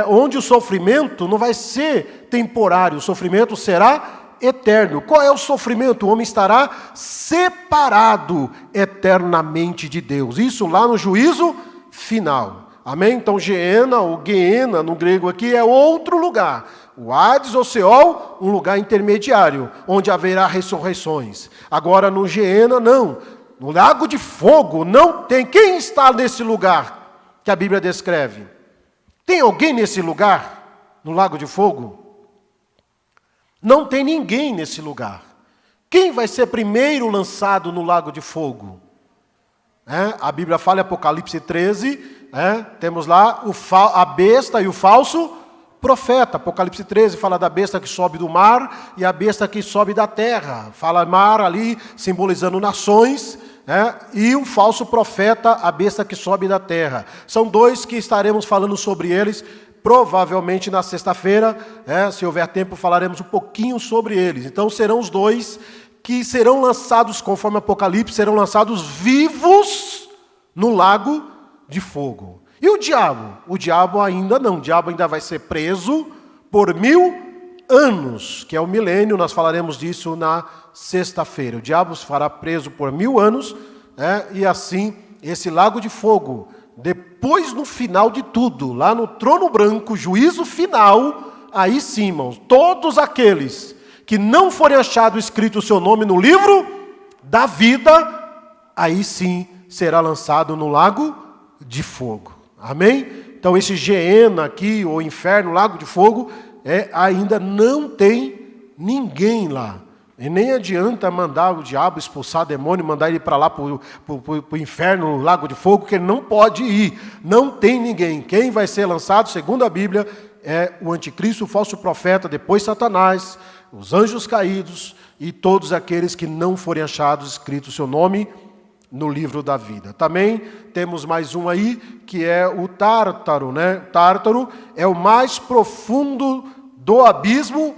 onde o sofrimento não vai ser temporário, o sofrimento será eterno. Qual é o sofrimento? O homem estará separado eternamente de Deus. Isso lá no juízo final. Amém? Então, Geena ou Geena no grego aqui é outro lugar. O Hades ou Seol, um lugar intermediário, onde haverá ressurreições. Agora no Geena, não. No lago de fogo não tem. Quem está nesse lugar que a Bíblia descreve? Tem alguém nesse lugar? No lago de fogo? Não tem ninguém nesse lugar. Quem vai ser primeiro lançado no lago de fogo? A Bíblia fala em Apocalipse 13, temos lá a besta e o falso profeta. Apocalipse 13 fala da besta que sobe do mar e a besta que sobe da terra. Fala mar ali, simbolizando nações, e o falso profeta, a besta que sobe da terra. São dois que estaremos falando sobre eles, provavelmente na sexta-feira, se houver tempo, falaremos um pouquinho sobre eles. Então serão os dois que serão lançados, conforme Apocalipse, serão lançados vivos no lago de fogo. E o diabo? O diabo ainda não. O diabo ainda vai ser preso por 1000 anos, que é o milênio. Nós falaremos disso na sexta-feira. O diabo se fará preso por 1000 anos, e assim, esse lago de fogo, depois no final de tudo, lá no trono branco, juízo final, aí sim, irmãos, todos aqueles que não forem achados escrito o seu nome no livro da vida, aí sim será lançado no lago de fogo. Amém? Então esse Geena aqui, ou inferno, lago de fogo, ainda não tem ninguém lá. E nem adianta mandar o diabo expulsar demônio, mandar ele para lá, para o inferno, o lago de fogo, que ele não pode ir. Não tem ninguém. Quem vai ser lançado, segundo a Bíblia, é o anticristo, o falso profeta, depois Satanás, os anjos caídos e todos aqueles que não forem achados escrito o seu nome no livro da vida. Também temos mais um aí, que é o Tártaro, Tártaro é o mais profundo do abismo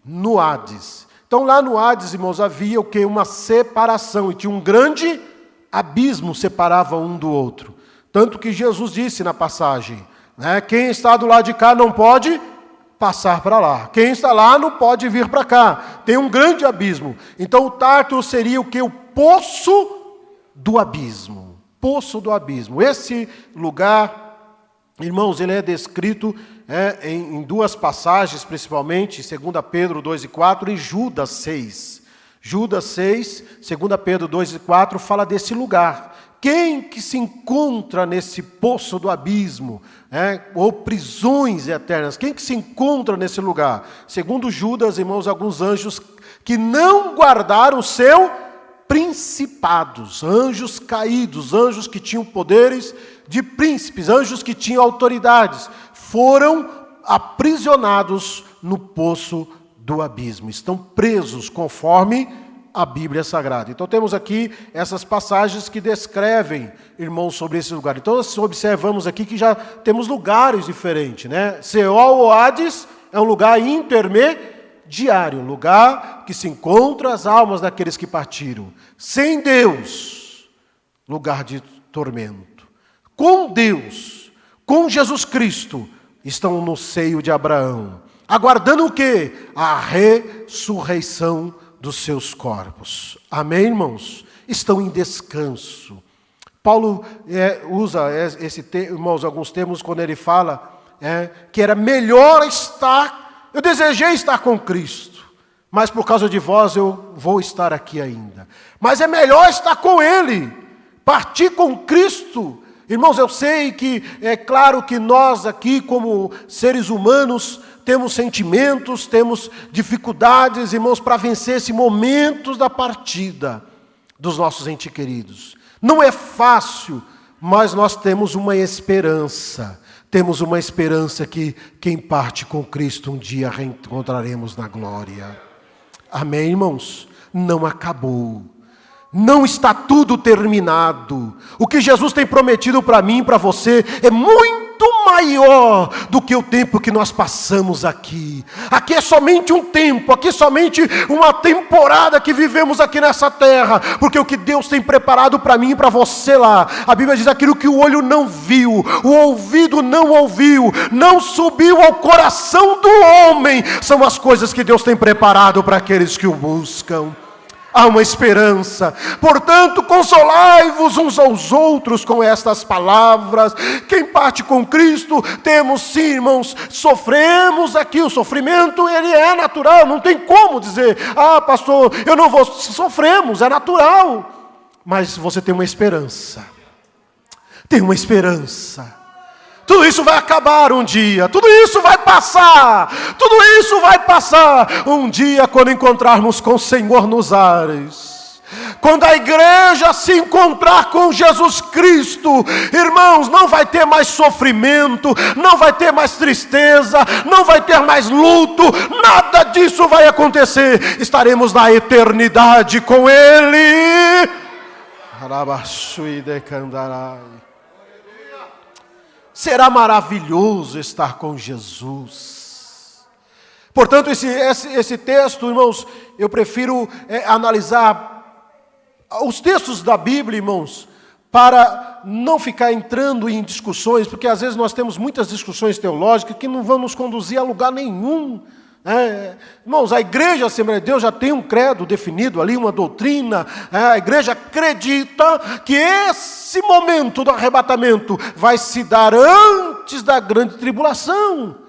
no Hades. Então lá no Hades, irmãos, havia o que? Uma separação, e tinha um grande abismo separava um do outro. Tanto que Jesus disse na passagem, quem está do lado de cá não pode passar para lá. Quem está lá não pode vir para cá. Tem um grande abismo. Então o Tártaro seria o que? O poço do abismo. Poço do abismo. Esse lugar, irmãos, ele é descrito em duas passagens, principalmente, 2 Pedro 2 e 4 e Judas 6. Judas 6, 2 Pedro 2 e 4 fala desse lugar. Quem que se encontra nesse poço do abismo, ou prisões eternas? Quem que se encontra nesse lugar? Segundo Judas, irmãos, alguns anjos que não guardaram o seu principados, anjos caídos, anjos que tinham poderes de príncipes, anjos que tinham autoridades, foram aprisionados no poço do abismo, estão presos conforme a Bíblia Sagrada. Então temos aqui essas passagens que descrevem, irmãos, sobre esse lugar. Então nós observamos aqui que já temos lugares diferentes, Seol ou Hades é um lugar intermediário, lugar que se encontra as almas daqueles que partiram. Sem Deus, lugar de tormento. Com Deus, com Jesus Cristo, estão no seio de Abraão, aguardando o quê? A ressurreição dos seus corpos. Amém, irmãos? Estão em descanso. Paulo usa irmãos, alguns termos quando ele fala que era melhor estar, eu desejei estar com Cristo, mas por causa de vós eu vou estar aqui ainda. Mas é melhor estar com Ele, partir com Cristo. Irmãos, eu sei que é claro que nós aqui, como seres humanos, temos sentimentos, temos dificuldades, irmãos, para vencer esse momento da partida dos nossos entes queridos. Não é fácil, mas nós temos uma esperança. Temos uma esperança que quem parte com Cristo um dia reencontraremos na glória. Amém, irmãos? Não acabou. Não está tudo terminado. O que Jesus tem prometido para mim e para você é muito maior do que o tempo que nós passamos aqui. Aqui é somente um tempo, aqui é somente uma temporada que vivemos aqui nessa terra, porque o que Deus tem preparado para mim e para você lá, a Bíblia diz: aquilo que o olho não viu, o ouvido não ouviu, não subiu ao coração do homem, são as coisas que Deus tem preparado para aqueles que o buscam. Há uma esperança. Portanto, consolai-vos uns aos outros com estas palavras. Quem parte com Cristo, temos sim, irmãos, sofremos aqui. O sofrimento, ele é natural, não tem como dizer: ah, pastor, eu não vou. Sofremos, é natural. Mas você tem uma esperança. Tem uma esperança. Tudo isso vai acabar um dia, tudo isso vai passar, tudo isso vai passar. Um dia, quando encontrarmos com o Senhor nos ares, quando a igreja se encontrar com Jesus Cristo, irmãos, não vai ter mais sofrimento, não vai ter mais tristeza, não vai ter mais luto, nada disso vai acontecer. Estaremos na eternidade com Ele. Será maravilhoso estar com Jesus. Portanto, esse texto, irmãos, eu prefiro analisar os textos da Bíblia, irmãos, para não ficar entrando em discussões, porque às vezes nós temos muitas discussões teológicas que não vão nos conduzir a lugar nenhum. Irmãos, a igreja Assembleia de Deus já tem um credo definido ali, uma doutrina. A igreja acredita que esse momento do arrebatamento vai se dar antes da grande tribulação.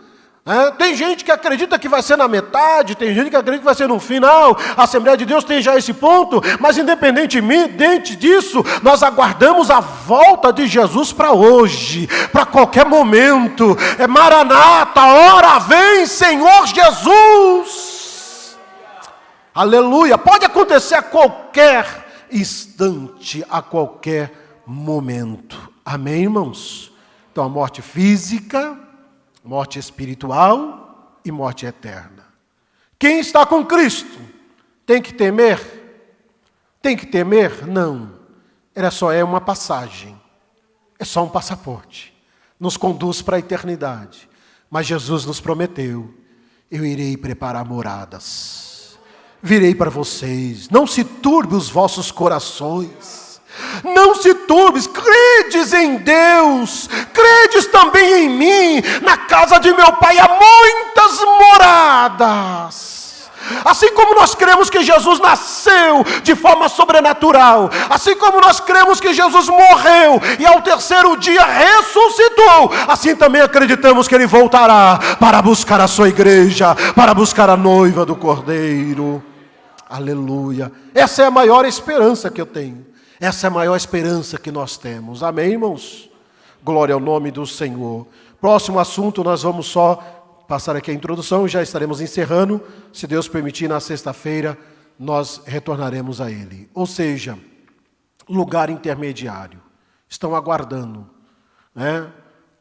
Tem gente que acredita que vai ser na metade, tem gente que acredita que vai ser no final. A Assembleia de Deus tem já esse ponto, mas independentemente disso, nós aguardamos a volta de Jesus para hoje, para qualquer momento. Maranata, hora vem, Senhor Jesus. Aleluia. Pode acontecer a qualquer instante, a qualquer momento. Amém, irmãos? Então, a morte física, morte espiritual e morte eterna. Quem está com Cristo tem que temer? Tem que temer? Não. Ela só é uma passagem. É só um passaporte. Nos conduz para a eternidade. Mas Jesus nos prometeu: eu irei preparar moradas. Virei para vocês. Não se turbe os vossos corações. Não se turbes, credes em Deus, credes também em mim. Na casa de meu Pai há muitas moradas. Assim como nós cremos que Jesus nasceu de forma sobrenatural, assim como nós cremos que Jesus morreu e ao terceiro dia ressuscitou, assim também acreditamos que Ele voltará para buscar a sua igreja, para buscar a noiva do Cordeiro. Aleluia. Essa é a maior esperança que eu tenho. Essa é a maior esperança que nós temos. Amém, irmãos? Glória ao nome do Senhor. Próximo assunto, nós vamos só passar aqui a introdução e já estaremos encerrando. Se Deus permitir, na sexta-feira, nós retornaremos a ele. Ou seja, lugar intermediário. Estão aguardando.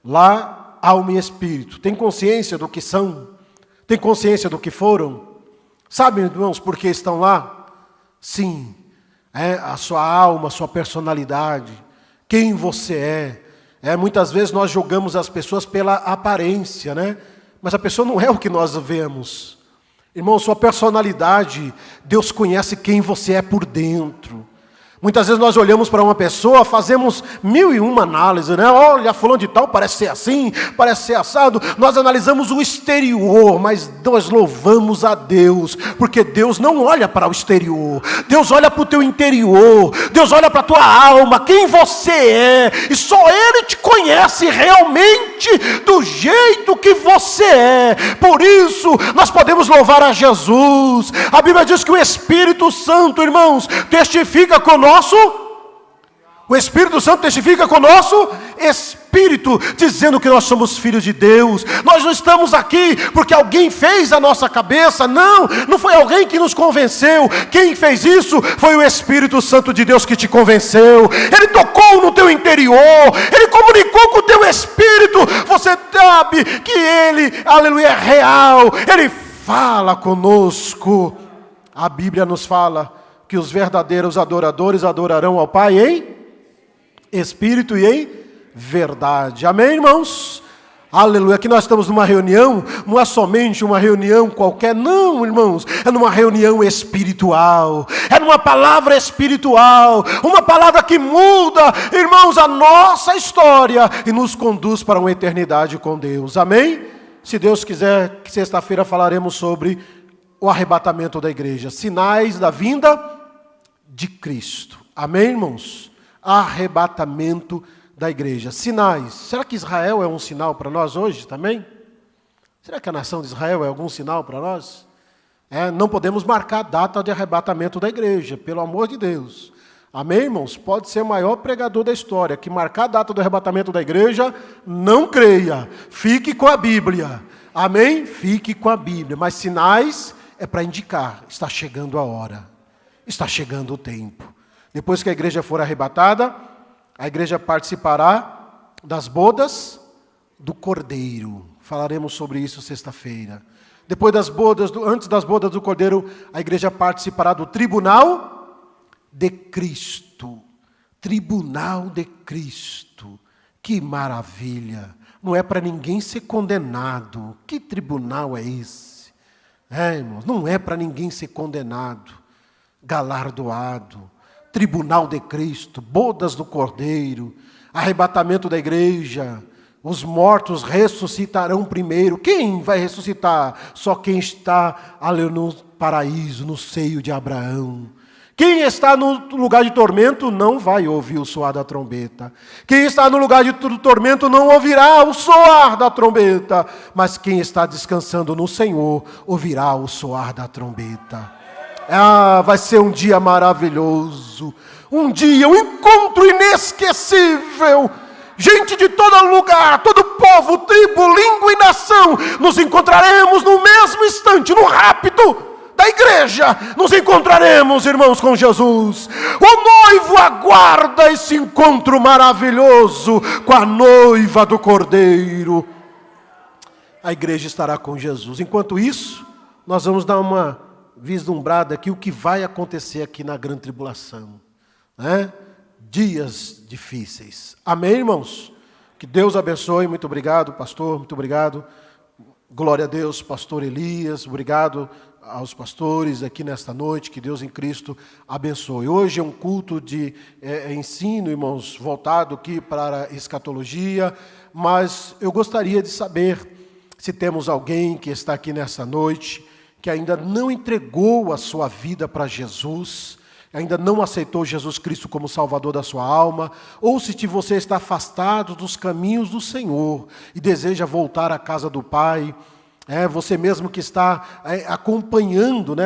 Lá, alma e espírito. Tem consciência do que são? Tem consciência do que foram? Sabem, irmãos, por que estão lá? Sim. A sua alma, a sua personalidade, quem você é. Muitas vezes nós julgamos as pessoas pela aparência, mas a pessoa não é o que nós vemos. Irmão, sua personalidade, Deus conhece quem você é por dentro. Muitas vezes nós olhamos para uma pessoa, fazemos 1001 análises, Olha, fulano de tal parece ser assim, parece ser assado. Nós analisamos o exterior, mas nós louvamos a Deus, porque Deus não olha para o exterior, Deus olha para o teu interior, Deus olha para a tua alma, quem você é, e só Ele te conhece realmente do jeito que você é. Por isso, nós podemos louvar a Jesus. A Bíblia diz que o Espírito Santo, irmãos, testifica conosco. O Espírito Santo testifica com o nosso espírito, dizendo que nós somos filhos de Deus. Nós não estamos aqui porque alguém fez a nossa cabeça. Não foi alguém que nos convenceu. Quem fez isso foi o Espírito Santo de Deus que te convenceu. Ele tocou no teu interior, Ele comunicou com o teu espírito. Você sabe que Ele, aleluia, é real. Ele fala conosco. A Bíblia nos fala que os verdadeiros adoradores adorarão ao Pai em espírito e em verdade. Amém, irmãos? Aleluia. Aqui nós estamos numa reunião, não é somente uma reunião qualquer, não, irmãos. É numa reunião espiritual, é numa palavra espiritual, uma palavra que muda, irmãos, a nossa história e nos conduz para uma eternidade com Deus. Amém? Se Deus quiser, que sexta-feira falaremos sobre o arrebatamento da igreja, sinais da vinda de Cristo. Amém, irmãos? Arrebatamento da igreja. Sinais. Será que Israel é um sinal para nós hoje também? Será que a nação de Israel é algum sinal para nós? Não podemos marcar a data de arrebatamento da igreja, pelo amor de Deus. Amém, irmãos? Pode ser o maior pregador da história, que marcar a data do arrebatamento da igreja, não creia. Fique com a Bíblia. Amém? Fique com a Bíblia. Mas sinais é para indicar, está chegando a hora. Está chegando o tempo. Depois que a igreja for arrebatada, a igreja participará das bodas do Cordeiro. Falaremos sobre isso sexta-feira. Depois das bodas, antes das bodas do Cordeiro, a igreja participará do tribunal de Cristo. Tribunal de Cristo. Que maravilha! Não é para ninguém ser condenado. Que tribunal é esse? Irmãos, não é para ninguém ser condenado, galardoado. Tribunal de Cristo, bodas do Cordeiro, arrebatamento da igreja, os mortos ressuscitarão primeiro. Quem vai ressuscitar? Só quem está ali no paraíso, no seio de Abraão. Quem está no lugar de tormento não vai ouvir o soar da trombeta. Quem está no lugar de tormento não ouvirá o soar da trombeta. Mas quem está descansando no Senhor ouvirá o soar da trombeta. Vai ser um dia maravilhoso, um dia, um encontro inesquecível. Gente de todo lugar, todo povo, tribo, língua e nação, nos encontraremos no mesmo instante, no rapto da igreja. Nos encontraremos, irmãos, com Jesus. O noivo aguarda esse encontro maravilhoso com a noiva do Cordeiro. A igreja estará com Jesus. Enquanto isso, nós vamos dar uma vislumbrada aqui o que vai acontecer aqui na grande tribulação, Dias difíceis. Amém, irmãos? Que Deus abençoe. Muito obrigado, pastor. Muito obrigado. Glória a Deus, pastor Elias. Obrigado aos pastores aqui nesta noite. Que Deus em Cristo abençoe. Hoje é um culto de ensino, irmãos, voltado aqui para a escatologia, mas eu gostaria de saber se temos alguém que está aqui nessa noite que ainda não entregou a sua vida para Jesus, ainda não aceitou Jesus Cristo como Salvador da sua alma, ou se você está afastado dos caminhos do Senhor e deseja voltar à casa do Pai, você mesmo que está acompanhando,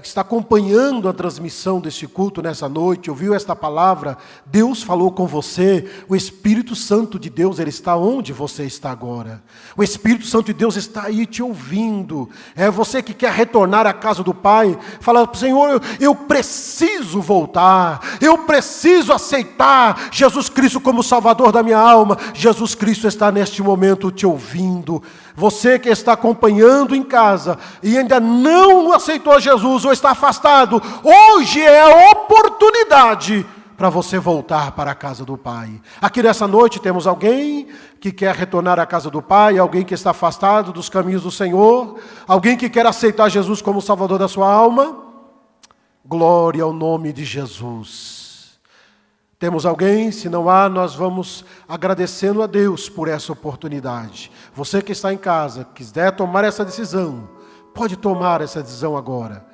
está acompanhando a transmissão deste culto nessa noite, ouviu esta palavra, Deus falou com você, o Espírito Santo de Deus, Ele está onde você está agora. O Espírito Santo de Deus está aí te ouvindo. É você que quer retornar à casa do Pai, fala, Senhor, eu preciso voltar, eu preciso aceitar Jesus Cristo como Salvador da minha alma. Jesus Cristo está neste momento te ouvindo. Você que está acompanhando em casa e ainda não aceitou Jesus ou está afastado, hoje é a oportunidade para você voltar para a casa do Pai. Aqui nessa noite temos alguém que quer retornar à casa do Pai, alguém que está afastado dos caminhos do Senhor, alguém que quer aceitar Jesus como Salvador da sua alma. Glória ao nome de Jesus. Temos alguém? Se não há, nós vamos agradecendo a Deus por essa oportunidade. Você que está em casa, quiser tomar essa decisão, pode tomar essa decisão agora.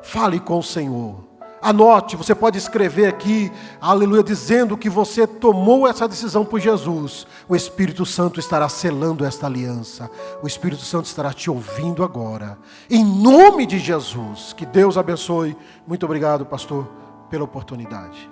Fale com o Senhor. Anote, você pode escrever aqui, aleluia, dizendo que você tomou essa decisão por Jesus. O Espírito Santo estará selando esta aliança. O Espírito Santo estará te ouvindo agora. Em nome de Jesus, que Deus abençoe. Muito obrigado, pastor, pela oportunidade.